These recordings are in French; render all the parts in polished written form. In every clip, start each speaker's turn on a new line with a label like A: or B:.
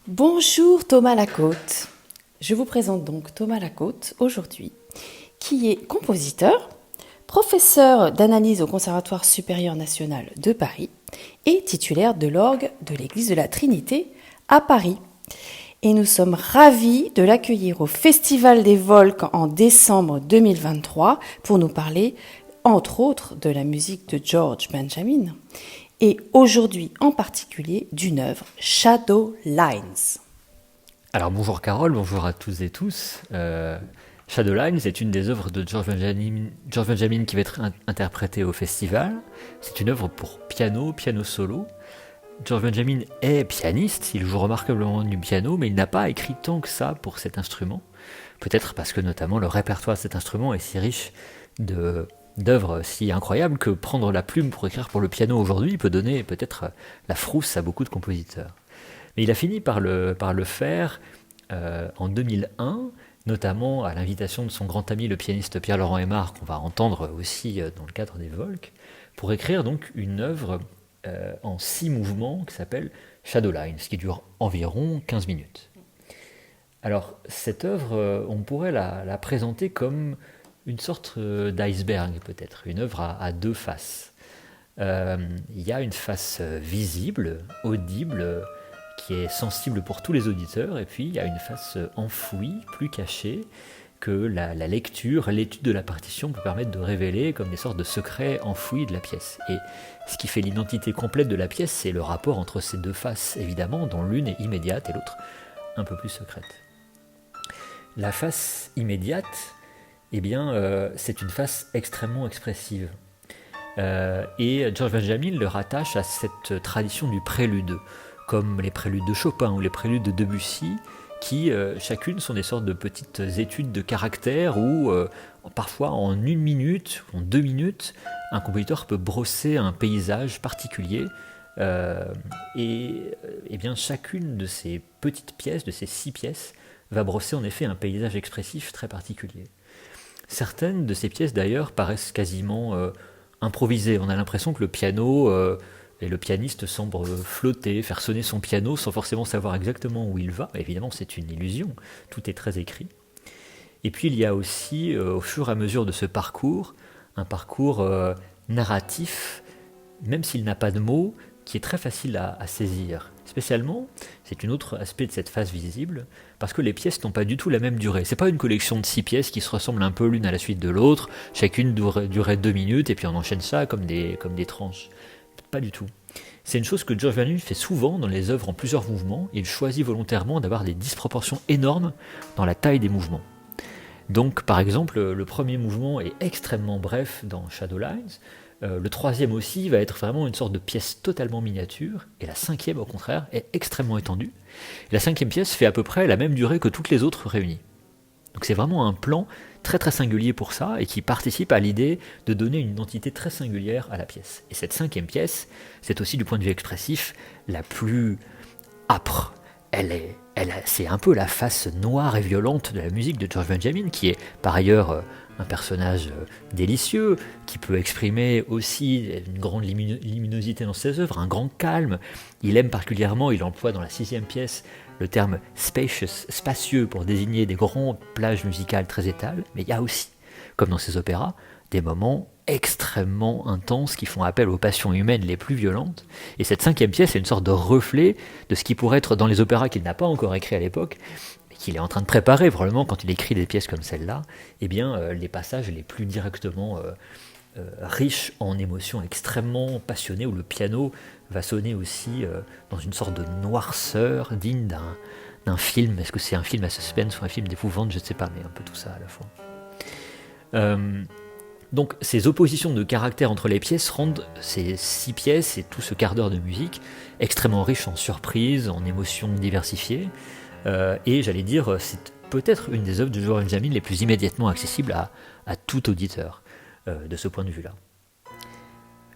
A: Bonjour Thomas Lacôte. Je vous présente donc Thomas Lacôte aujourd'hui, qui est compositeur, professeur d'analyse au Conservatoire supérieur national de Paris et titulaire de l'orgue de l'Église de la Trinité à Paris. Et nous sommes ravis de l'accueillir au Festival des Volques en décembre 2023 pour nous parler, entre autres, de la musique de George Benjamin. Et aujourd'hui en particulier d'une œuvre Shadow Lines.
B: Alors bonjour Carole, bonjour à tous et tous. Shadow Lines est une des œuvres de George Benjamin qui va être interprétée au festival. C'est une œuvre pour piano solo. George Benjamin est pianiste, il joue remarquablement du piano, mais il n'a pas écrit tant que ça pour cet instrument. Peut-être parce que notamment le répertoire de cet instrument est si riche d'œuvres si incroyables que prendre la plume pour écrire pour le piano aujourd'hui peut donner peut-être la frousse à beaucoup de compositeurs. Mais il a fini par le faire en 2001, notamment à l'invitation de son grand ami le pianiste Pierre-Laurent Aimard, qu'on va entendre aussi dans le cadre des Volques, pour écrire donc une œuvre en 6 mouvements qui s'appelle Shadow Lines, qui dure environ 15 minutes. Alors cette œuvre, on pourrait la présenter comme une sorte d'iceberg peut-être, une œuvre à deux faces. Il y a une face visible, audible, qui est sensible pour tous les auditeurs, et puis il y a une face enfouie, plus cachée, que la lecture, l'étude de la partition peut permettre de révéler comme des sortes de secrets enfouis de la pièce. Et ce qui fait l'identité complète de la pièce, c'est le rapport entre ces deux faces, évidemment, dont l'une est immédiate et l'autre un peu plus secrète. La face immédiate, eh bien, c'est une face extrêmement expressive. Et George Benjamin le rattache à cette tradition du prélude, comme les préludes de Chopin ou les préludes de Debussy, qui chacune sont des sortes de petites études de caractère où parfois en 1 minute, en 2 minutes, un compositeur peut brosser un paysage particulier. Et bien chacune de ces petites pièces, de ces 6 pièces, va brosser en effet un paysage expressif très particulier. Certaines de ces pièces d'ailleurs paraissent quasiment improvisées. On a l'impression que le piano et le pianiste semble flotter, faire sonner son piano sans forcément savoir exactement où il va. Évidemment, c'est une illusion, tout est très écrit. Et puis il y a aussi, au fur et à mesure de ce parcours, un parcours narratif, même s'il n'a pas de mots, qui est très facile à saisir. Spécialement, c'est un autre aspect de cette phase visible, parce que les pièces n'ont pas du tout la même durée. C'est pas une collection de 6 pièces qui se ressemblent un peu l'une à la suite de l'autre, chacune durait 2 minutes, et puis on enchaîne ça comme des tranches. Pas du tout. C'est une chose que George Benjamin fait souvent dans les œuvres en plusieurs mouvements. Il choisit volontairement d'avoir des disproportions énormes dans la taille des mouvements. Donc, par exemple, le premier mouvement est extrêmement bref dans Shadow Lines. Le troisième aussi va être vraiment une sorte de pièce totalement miniature. Et la cinquième, au contraire, est extrêmement étendue. Et la cinquième pièce fait à peu près la même durée que toutes les autres réunies. Donc c'est vraiment un plan très très singulier pour ça et qui participe à l'idée de donner une identité très singulière à la pièce. Et cette cinquième pièce, c'est aussi du point de vue expressif la plus âpre. C'est un peu la face noire et violente de la musique de George Benjamin, qui est par ailleurs un personnage délicieux, qui peut exprimer aussi une grande luminosité dans ses œuvres, un grand calme. Il aime particulièrement, il emploie dans la 6e pièce le terme spacious, spacieux, pour désigner des grandes plages musicales très étales, mais il y a aussi, comme dans ses opéras, des moments extrêmement intenses qui font appel aux passions humaines les plus violentes. Et cette 5e pièce est une sorte de reflet de ce qui pourrait être dans les opéras qu'il n'a pas encore écrit à l'époque, mais qu'il est en train de préparer probablement quand il écrit des pièces comme celle-là, eh bien les passages les plus directement riches en émotions extrêmement passionnées, où le piano va sonner aussi dans une sorte de noirceur digne d'un film. Est-ce que c'est un film à suspense ou un film d'épouvante? Je ne sais pas, mais un peu tout ça à la fois. Donc ces oppositions de caractère entre les pièces rendent ces 6 pièces et tout ce quart d'heure de musique extrêmement riches en surprises, en émotions diversifiées, et j'allais dire, c'est peut-être une des œuvres de George Benjamin les plus immédiatement accessibles à tout auditeur, de ce point de vue-là.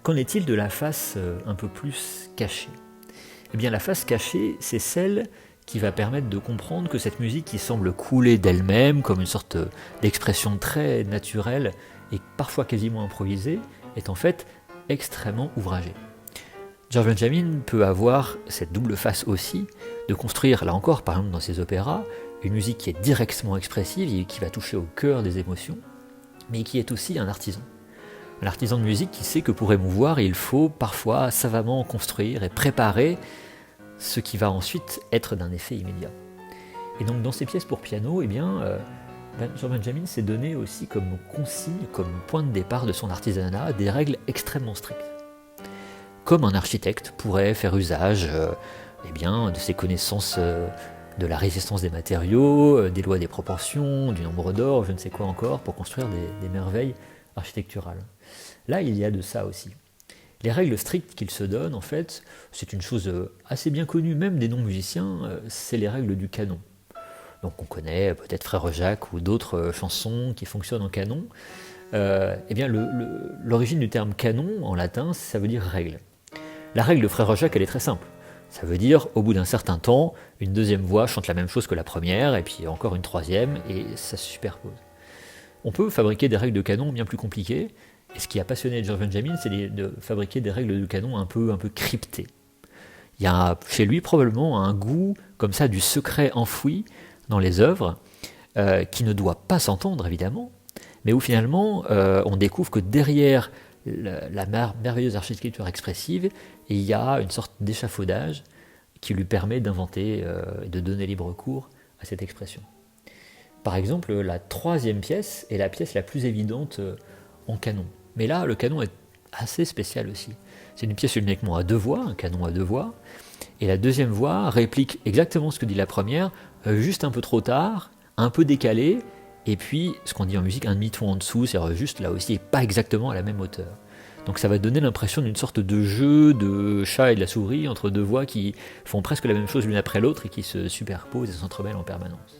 B: Qu'en est-il de la face un peu plus cachée? Eh bien la face cachée, c'est celle qui va permettre de comprendre que cette musique qui semble couler d'elle-même, comme une sorte d'expression très naturelle et parfois quasiment improvisée, est en fait extrêmement ouvragée. George Benjamin peut avoir cette double face aussi, de construire, là encore, par exemple dans ses opéras, une musique qui est directement expressive et qui va toucher au cœur des émotions, mais qui est aussi un artisan. Un artisan de musique qui sait que pour émouvoir, il faut parfois savamment construire et préparer ce qui va ensuite être d'un effet immédiat. Et donc dans ces pièces pour piano, George Benjamin s'est donné aussi comme consigne, comme point de départ de son artisanat, des règles extrêmement strictes. Comme un architecte pourrait faire usage de ses connaissances de la résistance des matériaux, des lois des proportions, du nombre d'or, je ne sais quoi encore, pour construire des merveilles architecturales. Là, il y a de ça aussi. Les règles strictes qu'il se donne, en fait, c'est une chose assez bien connue, même des non-musiciens, c'est les règles du canon. Donc on connaît peut-être Frère Jacques ou d'autres chansons qui fonctionnent en canon. L'origine du terme canon, en latin, ça veut dire règle. La règle de Frère Jacques, elle est très simple. Ça veut dire, au bout d'un certain temps, une deuxième voix chante la même chose que la première, et puis encore une troisième, et ça se superpose. On peut fabriquer des règles de canon bien plus compliquées, et ce qui a passionné George Benjamin, c'est de fabriquer des règles de canon un peu cryptées. Il y a chez lui probablement un goût comme ça du secret enfoui dans les œuvres, qui ne doit pas s'entendre évidemment, mais où finalement on découvre que derrière la merveilleuse architecture expressive, il y a une sorte d'échafaudage qui lui permet d'inventer et de donner libre cours à cette expression. Par exemple, la troisième pièce est la pièce la plus évidente en canon. Mais là, le canon est assez spécial aussi. C'est une pièce uniquement à deux voix, un canon à deux voix, et la deuxième voix réplique exactement ce que dit la première, juste un peu trop tard, un peu décalé, et puis ce qu'on dit en musique, un demi-ton en dessous, c'est juste là aussi, pas exactement à la même hauteur. Donc ça va donner l'impression d'une sorte de jeu de chat et de la souris entre deux voix qui font presque la même chose l'une après l'autre et qui se superposent et s'entremêlent en permanence.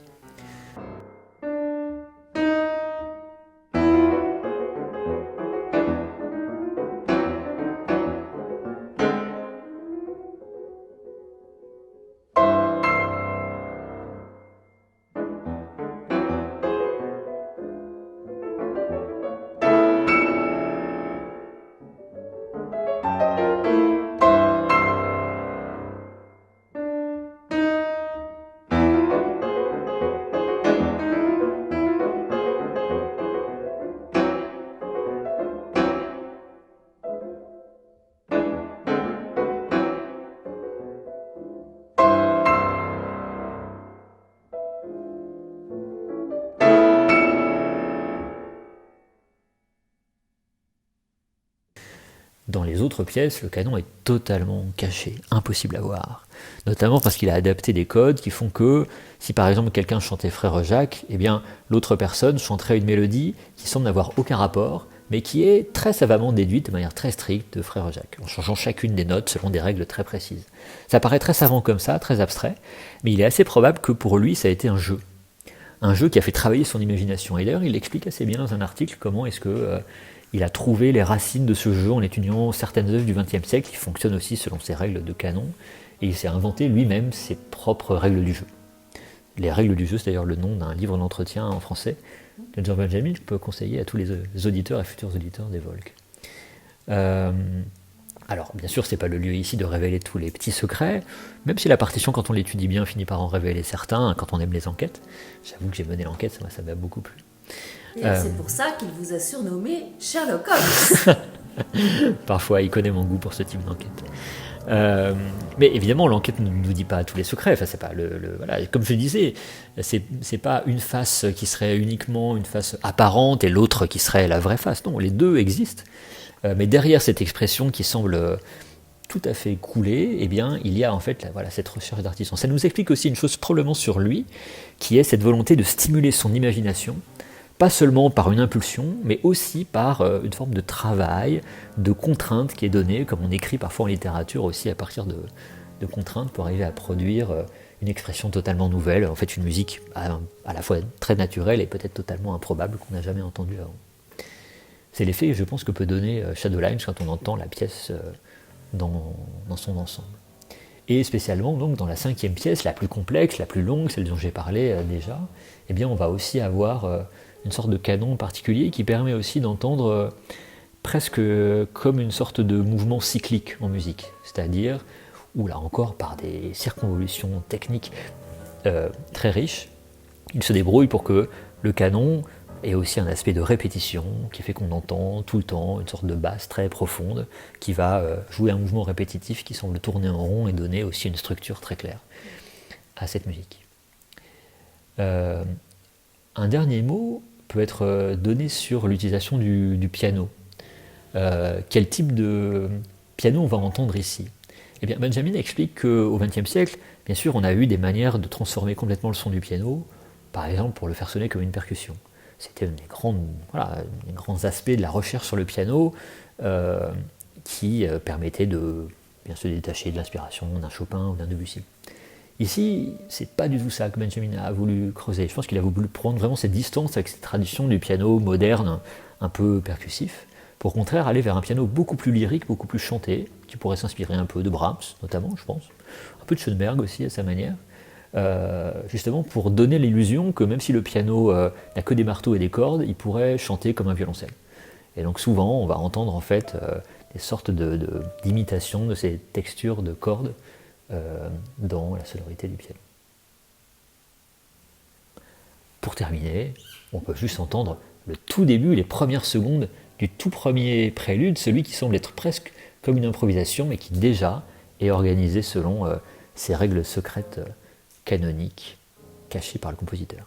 B: Dans les autres pièces, le canon est totalement caché, impossible à voir. Notamment parce qu'il a adapté des codes qui font que, si par exemple quelqu'un chantait Frère Jacques, eh bien l'autre personne chanterait une mélodie qui semble n'avoir aucun rapport, mais qui est très savamment déduite de manière très stricte de Frère Jacques, en changeant chacune des notes selon des règles très précises. Ça paraît très savant comme ça, très abstrait, mais il est assez probable que pour lui ça a été un jeu. Un jeu qui a fait travailler son imagination. Et d'ailleurs, il explique assez bien dans un article comment est-ce que il a trouvé les racines de ce jeu en étudiant certaines œuvres du XXe siècle qui fonctionnent aussi selon ses règles de canon, et il s'est inventé lui-même ses propres règles du jeu. Les règles du jeu, c'est d'ailleurs le nom d'un livre d'entretien en français de George Benjamin, que je peux conseiller à tous les auditeurs et futurs auditeurs des Volques. Alors, bien sûr, c'est pas le lieu ici de révéler tous les petits secrets, même si la partition, quand on l'étudie bien, finit par en révéler certains, quand on aime les enquêtes. J'avoue que j'ai mené l'enquête, ça m'a beaucoup plu.
C: Et c'est pour ça qu'il vous a surnommé Sherlock Holmes.
B: Parfois, il connaît mon goût pour ce type d'enquête. Mais évidemment, l'enquête ne nous dit pas tous les secrets. Enfin, c'est pas voilà. Comme je disais, c'est pas une face qui serait uniquement une face apparente et l'autre qui serait la vraie face. Non, les deux existent. Mais derrière cette expression qui semble tout à fait coulée, eh bien, il y a en fait cette recherche d'artisan. Ça nous explique aussi une chose probablement sur lui, qui est cette volonté de stimuler son imagination, pas seulement par une impulsion, mais aussi par une forme de travail, de contrainte qui est donnée, comme on écrit parfois en littérature aussi à partir de contraintes pour arriver à produire une expression totalement nouvelle, en fait une musique à la fois très naturelle et peut-être totalement improbable qu'on n'a jamais entendue avant. C'est l'effet, je pense, que peut donner Shadowlines quand on entend la pièce dans son ensemble. Et spécialement donc dans la cinquième pièce, la plus complexe, la plus longue, celle dont j'ai parlé déjà, eh bien on va aussi avoir une sorte de canon particulier qui permet aussi d'entendre presque comme une sorte de mouvement cyclique en musique, c'est-à-dire où là encore par des circonvolutions techniques très riches, il se débrouille pour que le canon ait aussi un aspect de répétition qui fait qu'on entend tout le temps une sorte de basse très profonde qui va jouer un mouvement répétitif qui semble tourner en rond et donner aussi une structure très claire à cette musique. Un dernier mot peut être donné sur l'utilisation du piano. Quel type de piano on va entendre ici? Eh bien, Benjamin explique qu'au XXe siècle, bien sûr, on a eu des manières de transformer complètement le son du piano, par exemple pour le faire sonner comme une percussion. C'était des grands aspects de la recherche sur le piano qui permettaient de bien se détacher de l'inspiration d'un Chopin ou d'un Debussy. Ici, c'est pas du tout ça que Benjamin a voulu creuser. Je pense qu'il a voulu prendre vraiment cette distance avec cette tradition du piano moderne, un peu percussif, pour au contraire aller vers un piano beaucoup plus lyrique, beaucoup plus chanté, qui pourrait s'inspirer un peu de Brahms, notamment, je pense, un peu de Schoenberg aussi à sa manière, justement pour donner l'illusion que même si le piano n'a que des marteaux et des cordes, il pourrait chanter comme un violoncelle. Et donc souvent, on va entendre en fait des sortes d'imitations de ces textures de cordes dans la sonorité du piano. Pour terminer, on peut juste entendre le tout début, les premières secondes du tout premier prélude, celui qui semble être presque comme une improvisation, mais qui déjà est organisé selon ces règles secrètes canoniques cachées par le compositeur.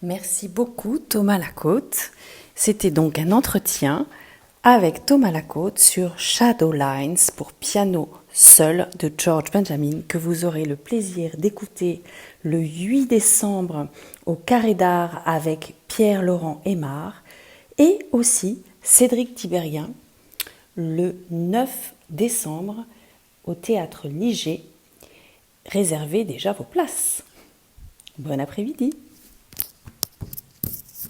A: Merci beaucoup Thomas Lacôte. C'était donc un entretien avec Thomas Lacôte sur Shadow Lines pour piano seul de George Benjamin que vous aurez le plaisir d'écouter le 8 décembre au Carré d'Art avec Pierre-Laurent Aymard et aussi Cédric Tiberghien le 9 décembre au Théâtre Liger. Réservez déjà vos places. Bon après-midi.